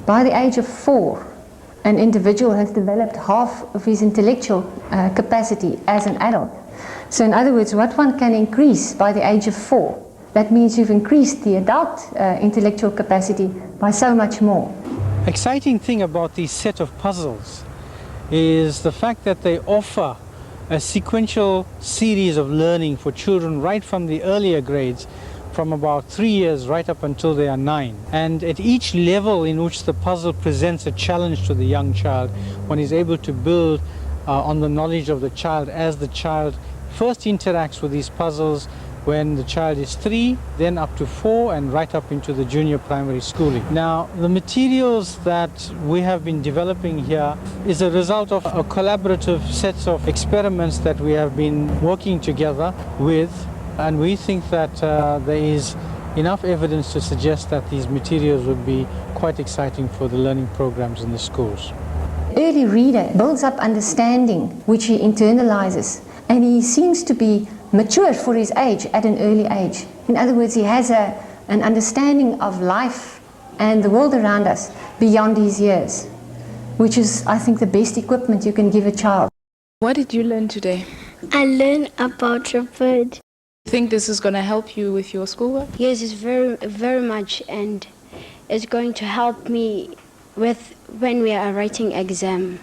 By the age of 4, an individual has developed half of his intellectual capacity as an adult. So in other words, what one can increase by the age of 4, that means you've increased the adult intellectual capacity by so much more. Exciting thing about these set of puzzles is the fact that they offer a sequential series of learning for children right from the earlier grades, from about 3 years right up until they are 9. And at each level in which the puzzle presents a challenge to the young child, one is able to build on the knowledge of the child as the child first interacts with these puzzles when the child is 3, then up to 4, and right up into the junior primary schooling. Now, the materials that we have been developing here is a result of a collaborative set of experiments that we have been working together with, and we think that there is enough evidence to suggest that these materials would be quite exciting for the learning programs in the schools. Early reader builds up understanding, which he internalizes, and he seems to be mature for his age at an early age. In other words, he has an understanding of life and the world around us beyond his years, which is, I think, the best equipment you can give a child. What did you learn today? I learned about the bird. Think this is going to help you with your schoolwork? Yes, it's very much, and it's going to help me with when we are writing exam.